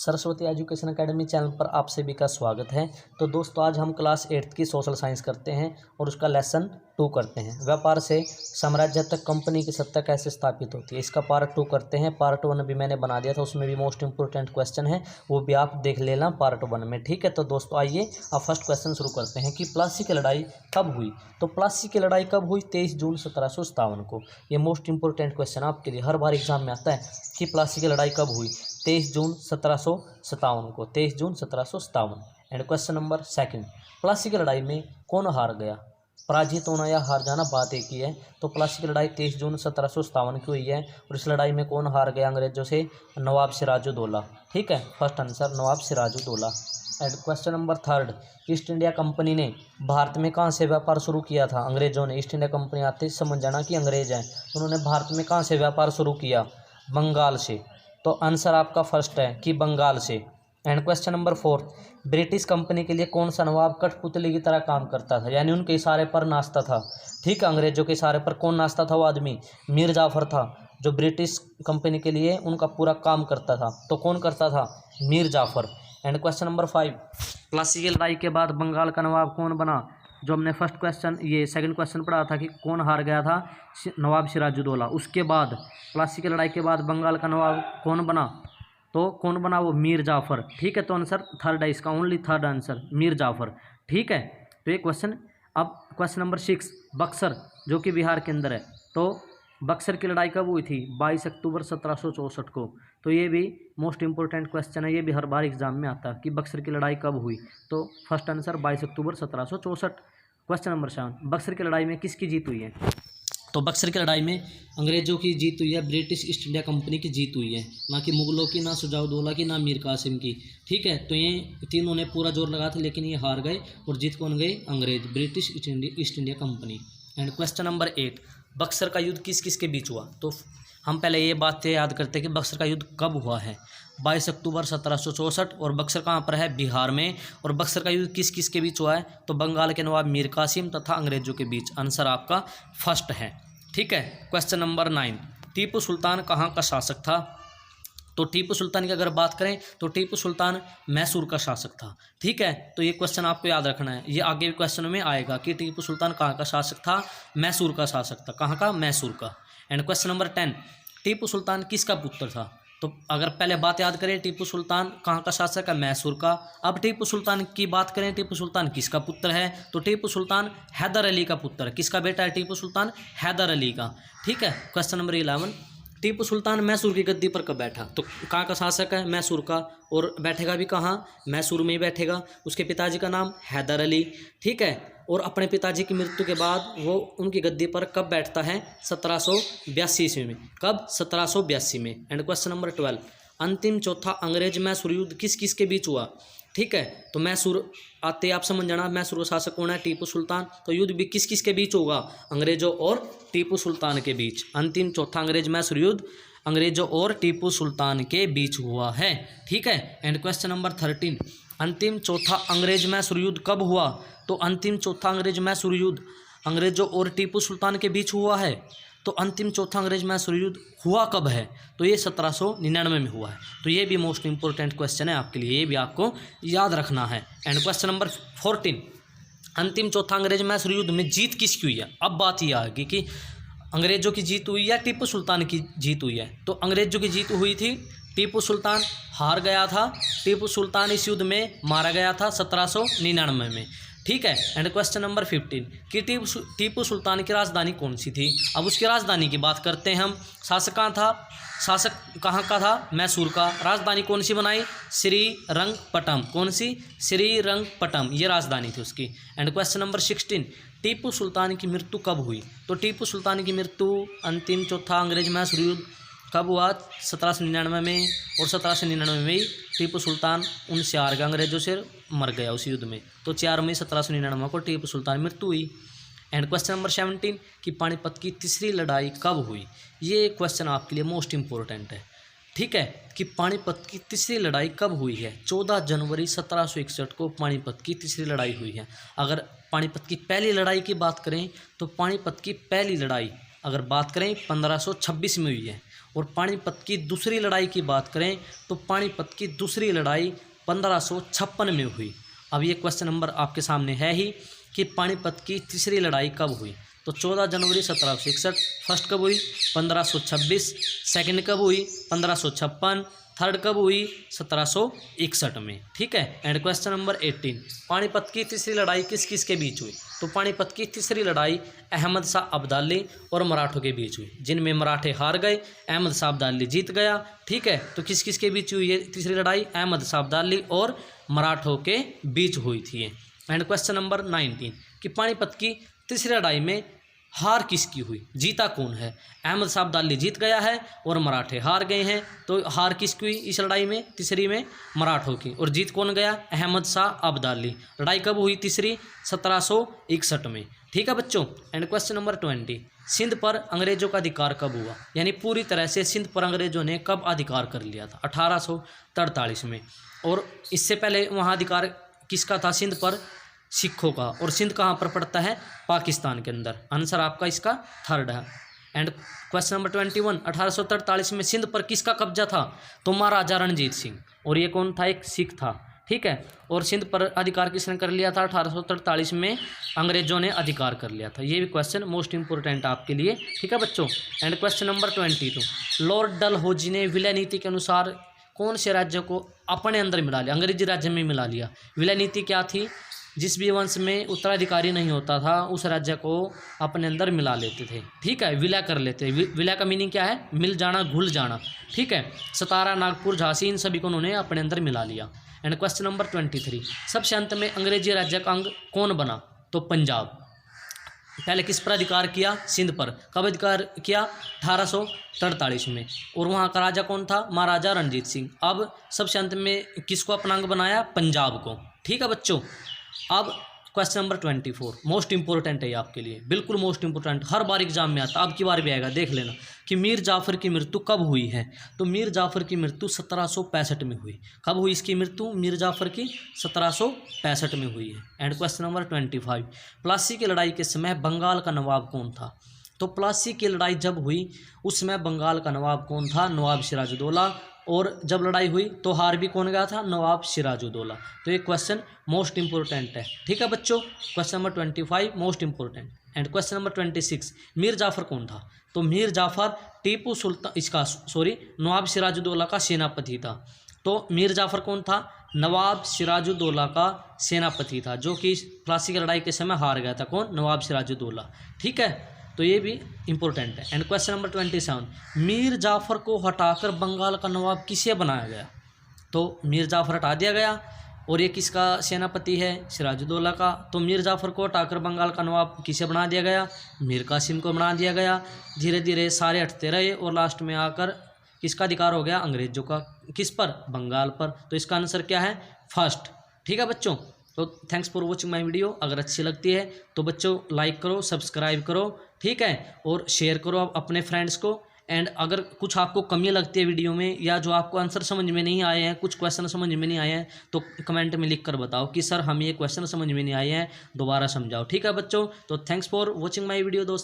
Saraswati education academy channel पर आप सभी का स्वागत है। तो दोस्तों आज हम क्लास 8th की सोशल साइंस करते हैं और उसका लेसन 2 करते हैं। व्यापार से साम्राज्य तक कंपनी की सत्ता कैसे स्थापित होती है, इसका पार्ट 2 करते हैं। पार्ट 1 भी मैंने बना दिया था, उसमें भी मोस्ट इंपोर्टेंट क्वेश्चन है, वो भी आप देख लेना पार्ट 1 में। ठीक है, तो दोस्तों आइए अब फर्स्ट क्वेश्चन शुरू करते हैं कि प्लासी की लड़ाई कब हुई। तो प्लासी की लड़ाई कब हुई? 23 जून 1757 को। ये मोस्ट इंपोर्टेंट क्वेश्चन आपके लिए हर बार एग्जाम में आता है कि प्लासी की लड़ाई कब हुई। 23 जून 1757 को, 23 जून 1757। एंड क्वेश्चन नंबर 2, प्लासी की लड़ाई में कौन हार गया? पराजित होना या हार जाना बात एक ही है। तो प्लासी की लड़ाई 23 जून 1757 की हुई है और इस लड़ाई में कौन हार गया अंग्रेजों से? नवाब सिराजुद्दौला। ठीक है, फर्स्ट आंसर नवाब Sirajuddaulah. And question number 3, East India Company ने भारत में कहाँ से व्यापार शुरू किया था? अंग्रेजों ने। ईस्ट इंडिया कंपनी आते ही समझ जाना कि अंग्रेज हैं। उन्होंने भारत में कहाँ से व्यापार शुरू किया? बंगाल से। तो आंसर आपका फर्स्ट है कि बंगाल से। And question number 4, British company के लिए कौन सा नवाब कठपुतली की तरह काम करता था, यानी उनके इशारे पर नाचता था? ठीक है, अंग्रेजों के इशारे पर कौन नाचता था? वो आदमी मीर जाफर था, जो ब्रिटिश कंपनी के लिए उनका पूरा काम करता था। तो कौन करता था? Mir Jafar. And question number 5, Plassey की लड़ाई के बाद बंगाल का नवाब कौन बना? जो हमने फर्स्ट क्वेश्चन ये सेकंड क्वेश्चन पढ़ा था कि कौन हार गया था? नवाब सिराजुद्दौला। उसके बाद प्लासी की लड़ाई के बाद बंगाल का नवाब कौन बना? तो कौन बना? वो मीर जाफर। ठीक है, तो आंसर थर्ड है इसका, only third answer Mir Jafar. ठीक है, तो ये क्वेश्चन। अब क्वेश्चन नंबर 6, बक्सर जो कि बिहार के अंदर है, तो बक्सर की लड़ाई कब हुई थी? 22 अक्टूबर 1764 को। तो ये भी मोस्ट इंपोर्टेंट क्वेश्चन है, ये भी हर बार एग्जाम में आता है कि बक्सर की लड़ाई कब हुई। तो फर्स्ट आंसर 22 अक्टूबर 1764। क्वेश्चन नंबर 7, बक्सर की लड़ाई में किसकी जीत हुई है? तो बक्सर की लड़ाई में अंग्रेजों की जीत हुई है, ब्रिटिश ईस्ट इंडिया कंपनी की जीत हुई है, ना कि मुगलों की, ना सुजाउद्दौला की, ना मीर कासिम की। ठीक है, तो ये तीनों ने पूरा जोर लगाया था लेकिन ये हार गए और जीत कौन गए? अंग्रेज, British east India company. And question number 8, Buxar का युद्ध किस किस के बीच हुआ? तो हम पहले ये बातें याद करते हैं कि बक्सर का युद्ध कब हुआ है। 22 अक्टूबर 1764। और बक्सर कहाँ पर है? बिहार में। और बक्सर का युद्ध किस किस के बीच हुआ है? तो बंगाल के नवाब मीर कासिम तथा अंग्रेजों के बीच। आंसर आपका फर्स्ट है। ठीक है, क्वेश्चन नंबर 9, टीपू सुल्तान कहाँ का शासक था? तो टीपू सुल्तान की अगर बात करें तो टीपू सुल्तान मैसूर का शासक था। ठीक है, तो ये क्वेश्चन आपको याद रखना है, ये आगे भी क्वेश्चन में आएगा कि टीपू सुल्तान कहाँ का शासक था? मैसूर का शासक था। कहाँ का? मैसूर का। And question number 10, Tipu Sultan किसका पुत्र था? तो अगर पहले बात याद करें, टीपू सुल्तान कहाँ का शासक है? मैसूर का। अब टीपू सुल्तान की बात करें, टीपू सुल्तान किसका पुत्र है? तो टीपू सुल्तान हैदर अली का पुत्र है। किसका बेटा है टीपू सुल्तान? हैदर अली का। ठीक है, क्वेश्चन नंबर 11, टीपू सुल्तान मैसूर की गद्दी पर कब बैठा? तो कहाँ का शासक है? मैसूर का। और बैठेगा भी कहाँ? मैसूर में ही बैठेगा। उसके पिताजी का नाम हैदर अली। ठीक है, और अपने पिताजी की मृत्यु के बाद वो उनकी गद्दी पर कब बैठता है? 1782 ईस्वी में। कब? 1782 में। एंड क्वेश्चन नंबर 12, अंतिम चौथा अंग्रेज मैसूर युद्ध किस किस के बीच हुआ? ठीक है, तो मैसूर आते आप समझ जाना, मैसूर का शासक कौन है? टीपू सुल्तान। तो युद्ध भी किस किस के बीच होगा? अंग्रेजों और टीपू सुल्तान के बीच। अंतिम चौथा अंग्रेज मैसूर युद्ध अंग्रेजों और टीपू सुल्तान के बीच हुआ है। ठीक है, एंड क्वेश्चन नंबर 13, अंतिम चौथा अंग्रेज मैसूर युद्ध कब हुआ? तो अंतिम चौथा अंग्रेज मैसूर युद्ध अंग्रेजों और टीपू सुल्तान के बीच हुआ है। तो अंतिम चौथा अंग्रेज मैसूर युद्ध हुआ कब है? तो ये 1799 में हुआ है। तो ये भी मोस्ट इंपोर्टेंट क्वेश्चन है आपके लिए, ये भी आपको याद रखना है। एंड क्वेश्चन नंबर 14, अंतिम चौथा अंग्रेज मैसूर युद्ध में जीत किसकी हुई है? अब बात यह आएगी कि अंग्रेजों की जीत हुई या टीपू सुल्तान की जीत हुई है। तो अंग्रेजों की जीत हुई थी, टीपू सुल्तान हार गया था। टीपू सुल्तान इस युद्ध में मारा गया था 1799 में। ठीक है, एंड क्वेश्चन नंबर 15, कि टीपू सुल्तान की राजधानी कौन सी थी? अब उसकी राजधानी की बात करते हैं हम। शासक कहाँ था? शासक कहाँ का था? मैसूर का। राजधानी कौन सी बनाई? श्रीरंगपट्टम। कौन सी? श्रीरंगपट्टम, ये राजधानी थी उसकी। And question number 16, Tipu Sultan की मृत्यु कब हुई? तो टीपू सुल्तान की मृत्यु अंतिम चौथा अंग्रेज मैसूर युद्ध कब हुआ? 1799 में। और 1799 में ही टीपू सुल्तान उनसे हार गया, अंग्रेजों से मर गया उस युद्ध में। तो 4 मई 1799 को टीपू सुल्तान मृत्यु हुई। एंड क्वेश्चन नंबर 17, कि पानीपत की तीसरी लड़ाई कब हुई? ये क्वेश्चन आपके लिए मोस्ट इंपॉर्टेंट है। ठीक है, कि पानीपत की तीसरी लड़ाई कब हुई है? 14 जनवरी 1761 को पानीपत की तीसरी लड़ाई हुई है। अगर पानीपत की पहली लड़ाई की बात करें तो पानीपत की पहली लड़ाई अगर बात करें 1526 में हुई है और पानीपत की दूसरी लड़ाई की बात करें तो पानीपत की दूसरी लड़ाई 1556 में हुई। अब ये क्वेश्चन नंबर आपके सामने है ही कि पानीपत की तीसरी लड़ाई कब हुई। तो 14 जनवरी 1761 फर्स्ट कब हुई, 1526, सेकंड कब हुई, 1556, थर्ड कब हुई, 1761 में। ठीक है। एंड क्वेश्चन नंबर 18, पानीपत की तीसरी लड़ाई किस किस के बीच हुई। तो पानीपत की तीसरी लड़ाई अहमद शाह अब्दाली और मराठों के बीच हुई, जिनमें मराठे हार गए, अहमद शाह अब्दाली जीत गया। ठीक है। तो किस किस के बीच हुई ये तीसरी लड़ाई, अहमद शाह अब्दाली और मराठों के बीच हुई थी। एंड क्वेश्चन नंबर 19 कि पानीपत की तीसरी लड़ाई में हार किसकी हुई, जीता कौन है। अहमद शाह अब्दाली जीत गया है और मराठे हार गए हैं। तो हार किसकी हुई इस लड़ाई में, तीसरी में, मराठों की, और जीत कौन गया, अहमद शाह अब्दाली। लड़ाई कब हुई तीसरी, 1761 में। ठीक है बच्चों। एंड क्वेश्चन नंबर 20, सिंध पर अंग्रेजों का अधिकार कब हुआ, यानी पूरी तरह से सिंध पर अंग्रेजों ने कब अधिकार कर लिया था, 1843 में। और इससे पहले वहाँ अधिकार किसका था सिंध पर, सिखों का। और सिंध कहाँ पर पड़ता है, पाकिस्तान के अंदर। आंसर आपका इसका थर्ड है। एंड क्वेश्चन नंबर 21, 1843 में सिंध पर किसका कब्जा था, तो महाराजा रणजीत सिंह, और ये कौन था, एक सिख था। ठीक है। और सिंध पर अधिकार किसने कर लिया था, 1843 में अंग्रेजों ने अधिकार कर लिया था। ये भी क्वेश्चन मोस्ट इंपोर्टेंट आपके लिए। ठीक है बच्चों। And question number 22, Lord Dalhousie ने विलय नीति के अनुसार कौन से राज्य को अपने अंदर मिला लिया, अंग्रेजी राज्य में मिला लिया। विलय नीति क्या थी, जिस भी वंश में उत्तराधिकारी नहीं होता था उस राज्य को अपने अंदर मिला लेते थे। ठीक है, विलय कर लेते। विलय का मीनिंग क्या है, मिल जाना, घुल जाना। ठीक है। सतारा, नागपुर, झांसी, इन सभी को उन्होंने अपने अंदर मिला लिया। एंड क्वेश्चन नंबर 23, सबसे अंत में अंग्रेजी राज्य का अंग कौन बना, तो पंजाब। पहले किस पर अधिकार किया, सिंध पर। कब अधिकार किया, 1843 में। और वहाँ का राजा कौन था, महाराजा रणजीत सिंह। अब सबसे अंत में किसको अपना अंग बनाया, पंजाब को। ठीक है बच्चों। अब क्वेश्चन नंबर 24 मोस्ट इंपोर्टेंट है ये आपके लिए, बिल्कुल मोस्ट इंपोर्टेंट, हर बार एग्जाम में आता, अब की बार भी आएगा, देख लेना कि मीर जाफर की मृत्यु कब हुई है। तो मीर जाफर की मृत्यु 1765 में हुई। कब हुई इसकी मृत्यु, मीर जाफर की 1765 में हुई है। एंड क्वेश्चन नंबर 25, प्लासी की लड़ाई के समय बंगाल का नवाब कौन था। तो प्लासी की लड़ाई जब हुई उस समय बंगाल का नवाब कौन था, नवाब सिराजुद्दौला। और जब लड़ाई हुई तो हार भी कौन गया था, नवाब सिराजुद्दौला। तो ये क्वेश्चन मोस्ट इंपोर्टेंट है। ठीक है बच्चों। Question number 25 most important. And question number 26, Mir Jafar कौन था। तो मीर जाफर टीपू सुल्तान नवाब सिराजुद्दौला का सेनापति था। तो मीर जाफर कौन था, नवाब सिराजुद्दौला का सेनापति था, जो कि प्लासी की लड़ाई के समय हार गया था। कौन, नवाब सिराजुद्दौला। ठीक है। तो ये भी इंपॉर्टेंट है। And question number 27, Mir Jafar को हटाकर बंगाल का नवाब किसे बनाया गया। तो मीर जाफर हटा दिया गया और ये किसका सेनापति है, सिराजुद्दौला का। तो मीर जाफर को हटाकर बंगाल का नवाब किसे बना दिया गया, मीर कासिम को बना दिया गया। धीरे धीरे सारे हटते रहे और लास्ट में आकर किसका अधिकार हो गया, अंग्रेजों का। किस पर, बंगाल पर। तो इसका आंसर क्या है, फर्स्ट। ठीक है बच्चों। तो thanks for watching my video. अगर अच्छी लगती है तो बच्चों लाइक करो, सब्सक्राइब करो। ठीक है। और शेयर करो अपने फ्रेंड्स को। एंड अगर कुछ आपको कमी लगती है वीडियो में, या जो आपको आंसर समझ में नहीं आए हैं, कुछ क्वेश्चन समझ में नहीं आए हैं, तो कमेंट में लिख कर बताओ कि सर हमें ये क्वेश्चन समझ में नहीं आए हैं, दोबारा समझाओ। ठीक है बच्चों। तो thanks for watching my video दोस्तों।